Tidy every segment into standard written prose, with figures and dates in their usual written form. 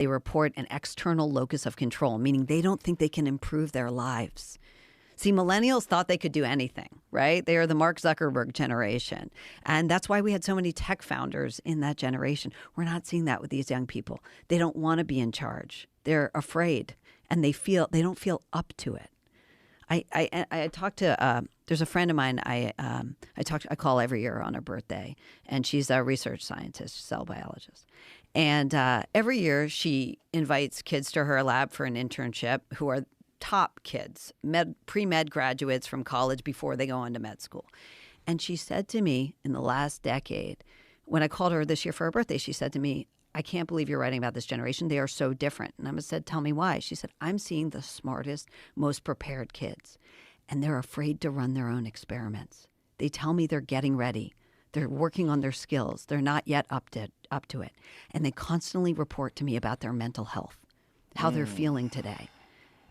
They report an external locus of control, meaning they don't think they can improve their lives. See, millennials thought they could do anything, right? They are the Mark Zuckerberg generation. And that's why we had so many tech founders in that generation. We're not seeing that with these young people. They don't want to be in charge. They're afraid, and they don't feel up to it. I talked to there's a friend of mine I call every year on her birthday, and she's a research scientist, cell biologist. And every year she invites kids to her lab for an internship who are top kids, pre-med graduates from college before they go on to med school. And she said to me in the last decade, when I called her this year for her birthday, she said to me, I can't believe you're writing about this generation. They are so different. And I said, tell me why. She said, I'm seeing the smartest, most prepared kids, and they're afraid to run their own experiments. They tell me they're getting ready. They're working on their skills. They're not yet up to it. And they constantly report to me about their mental health, how they're feeling today.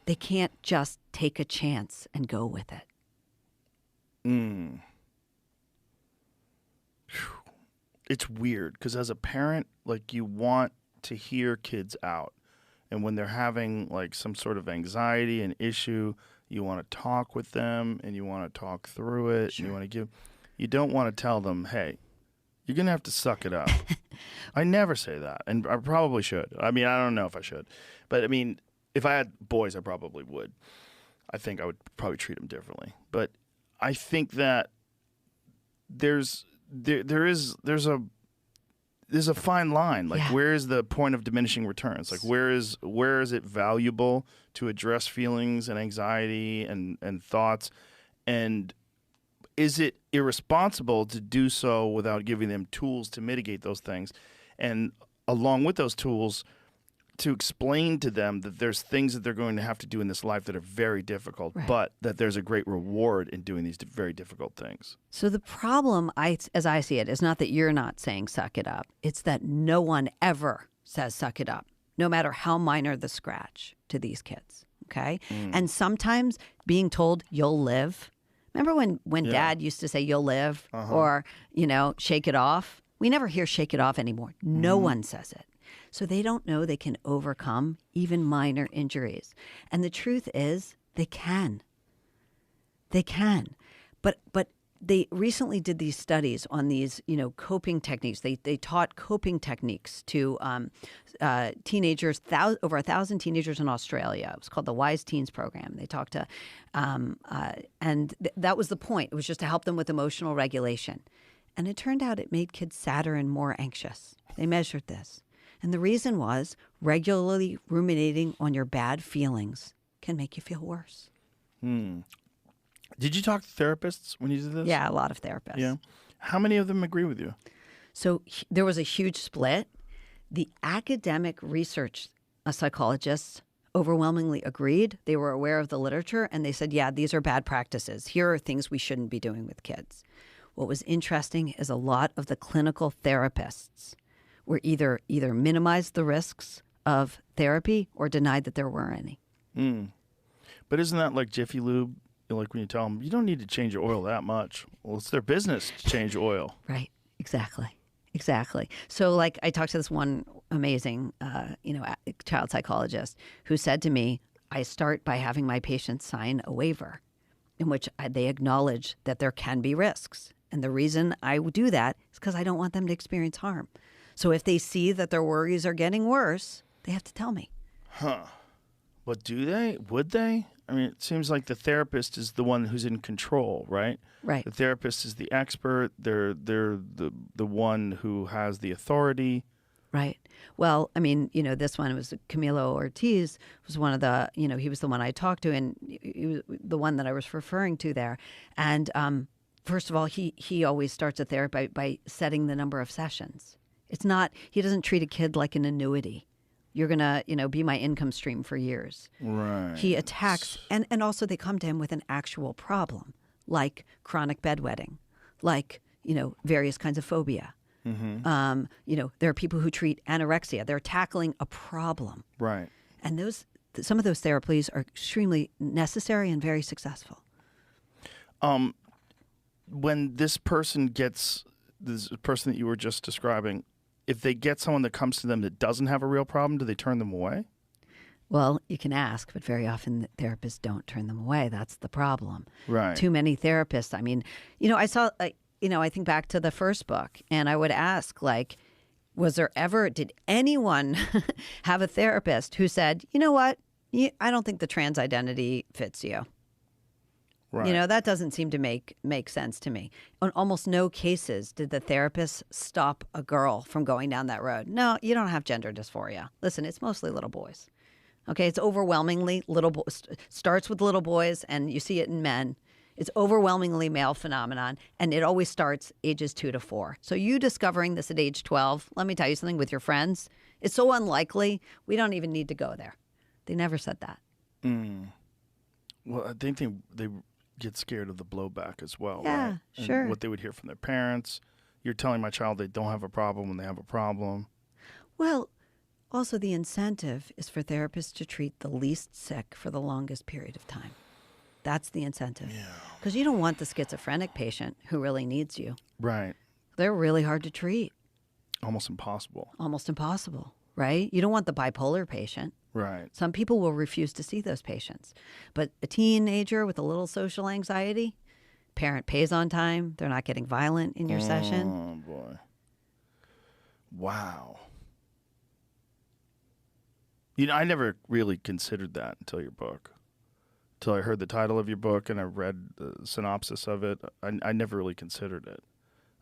They can't just take a chance and go with it. It's weird because as a parent, like, you want to hear kids out. And when they're having like some sort of anxiety, an issue, you want to talk with them and you want to talk through it. Sure. You don't want to tell them, hey, you're going to have to suck it up. I never say that. And I probably should. I mean, I don't know if I should. But I mean, if I had boys, I probably would. I think I would probably treat them differently. But I think that there's a fine line. Like, where is the point of diminishing returns? Like, where is it valuable to address feelings and anxiety and thoughts? And is it irresponsible to do so without giving them tools to mitigate those things? And along with those tools, to explain to them that there's things that they're going to have to do in this life that are very difficult, right, but that there's a great reward in doing these very difficult things. So the problem, as I see it, is not that you're not saying suck it up. It's that no one ever says suck it up, no matter how minor the scratch to these kids, okay? And sometimes being told you'll live. Remember when Dad used to say you'll live or, shake it off? We never hear shake it off anymore. No one says it. So they don't know they can overcome even minor injuries. And the truth is they can. They can. But they recently did these studies on these, coping techniques. They taught coping techniques to teenagers, over 1,000 teenagers in Australia. It was called the Wise Teens Program. They talked to, that was the point. It was just to help them with emotional regulation. And it turned out it made kids sadder and more anxious. They measured this. And the reason was regularly ruminating on your bad feelings can make you feel worse. Did you talk to therapists when you did this? Yeah, a lot of therapists. Yeah. How many of them agree with you? So there was a huge split. The academic research psychologists overwhelmingly agreed. They were aware of the literature, and they said, yeah, these are bad practices. Here are things we shouldn't be doing with kids. What was interesting is a lot of the clinical therapists were either minimized the risks of therapy or denied that there were any. But isn't that like Jiffy Lube? Like when you tell them, you don't need to change your oil that much. Well, it's their business to change oil. Right. Exactly. So like I talked to this one amazing, child psychologist who said to me, I start by having my patients sign a waiver in which they acknowledge that there can be risks. And the reason I do that is because I don't want them to experience harm. So if they see that their worries are getting worse, they have to tell me. But do they? Would they? I mean, it seems like the therapist is the one who's in control, right? Right. The therapist is the expert. They're the one who has the authority. Right. Well, I mean, this one was Camilo Ortiz was one of the, he was the one I talked to, and he was the one that I was referring to there. And first of all, he always starts a therapy by setting the number of sessions. It's not, he doesn't treat a kid like an annuity. You're going to, be my income stream for years. Right. He attacks, and also they come to him with an actual problem, like chronic bedwetting, like, various kinds of phobia. There are people who treat anorexia. They're tackling a problem. Right. And some of those therapies are extremely necessary and very successful. When this person that you were just describing, if they get someone that comes to them that doesn't have a real problem, do they turn them away? Well, you can ask, but very often therapists don't turn them away. That's the problem. Right. Too many therapists. I mean, I saw, I think back to the first book, and I would ask, like, did anyone have a therapist who said, you know what, I don't think the trans identity fits you? Right. That doesn't seem to make sense to me. In almost no cases did the therapist stop a girl from going down that road. No, you don't have gender dysphoria. Listen, it's mostly little boys. Okay, it's overwhelmingly little boys. Starts with little boys, and you see it in men. It's overwhelmingly male phenomenon, and it always starts ages 2 to 4. So you discovering this at age 12, let me tell you something, with your friends, it's so unlikely, we don't even need to go there. They never said that. Well, I think they get scared of the blowback as well. Yeah, right? sure. And what they would hear from their parents. You're telling my child they don't have a problem when they have a problem. Well, also the incentive is for therapists to treat the least sick for the longest period of time. That's the incentive. Yeah. Because you don't want the schizophrenic patient who really needs you. Right. They're really hard to treat. Almost impossible. Almost impossible, right? You don't want the bipolar patient. Right. Some people will refuse to see those patients. But a teenager with a little social anxiety, parent pays on time, they're not getting violent in your session. Oh, boy. Wow. I never really considered that until your book. Until I heard the title of your book and I read the synopsis of it. I never really considered it.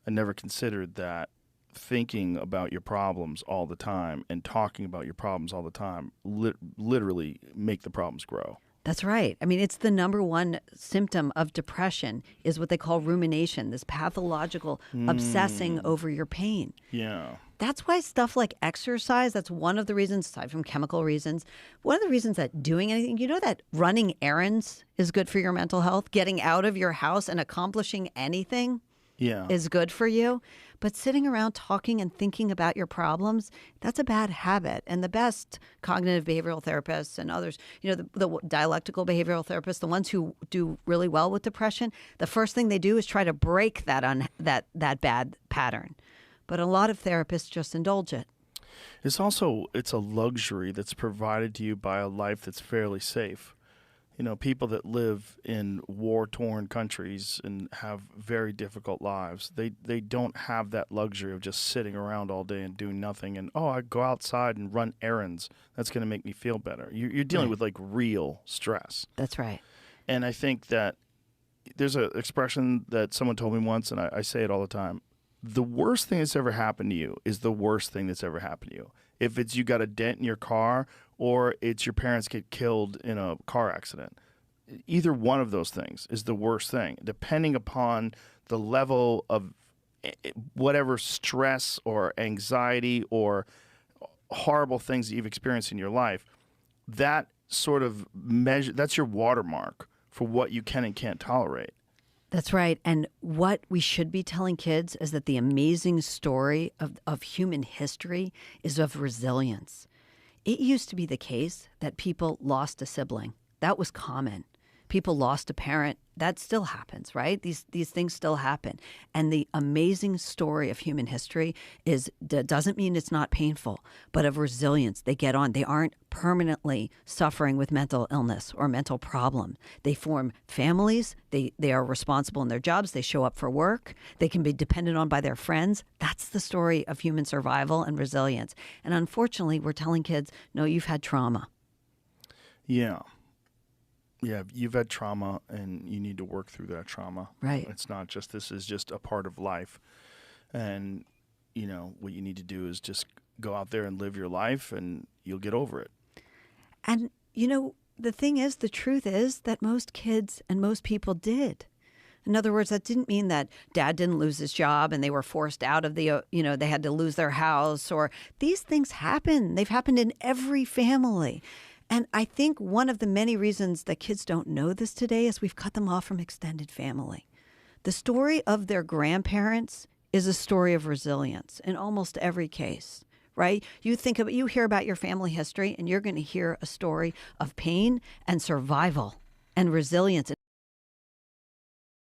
I never considered that thinking about your problems all the time and talking about your problems all the time literally make the problems grow. That's right. I mean, it's the number one symptom of depression is what they call rumination, this pathological obsessing over your pain. Yeah. That's why stuff like exercise, that's one of the reasons, aside from chemical reasons, one of the reasons that doing anything, that running errands is good for your mental health, getting out of your house and accomplishing anything is good for you. But sitting around talking and thinking about your problems, that's a bad habit. And the best cognitive behavioral therapists and others, the dialectical behavioral therapists, the ones who do really well with depression, the first thing they do is try to break that bad pattern. But a lot of therapists just indulge it. It's a luxury that's provided to you by a life that's fairly safe. People that live in war-torn countries and have very difficult lives, they don't have that luxury of just sitting around all day and doing nothing and, I go outside and run errands. That's going to make me feel better. You're dealing with, like, real stress. That's right. And I think that there's an expression that someone told me once, and I say it all the time. The worst thing that's ever happened to you is the worst thing that's ever happened to you. If it's you got a dent in your car or it's your parents get killed in a car accident, either one of those things is the worst thing, depending upon the level of whatever stress or anxiety or horrible things that you've experienced in your life. That sort of measure, that's your watermark for what you can and can't tolerate. That's right. And what we should be telling kids is that the amazing story of human history is of resilience. It used to be the case that people lost a sibling. That was common. People lost a parent. That still happens, right? These things still happen. And the amazing story of human history doesn't mean it's not painful, but of resilience. They get on. They aren't permanently suffering with mental illness or mental problem. They form families. They are responsible in their jobs. They show up for work. They can be depended on by their friends. That's the story of human survival and resilience. And unfortunately, we're telling kids, no, you've had trauma. Yeah. Yeah, you've had trauma and you need to work through that trauma. Right. It's not just, this is just a part of life. And, what you need to do is just go out there and live your life and you'll get over it. And, the thing is, the truth is that most kids and most people did. In other words, that didn't mean that dad didn't lose his job and they were forced out of they had to lose their house, or these things happen. They've happened in every family. And I think one of the many reasons that kids don't know this today is we've cut them off from extended family. The story of their grandparents is a story of resilience in almost every case, right? You hear about your family history and you're going to hear a story of pain and survival and resilience.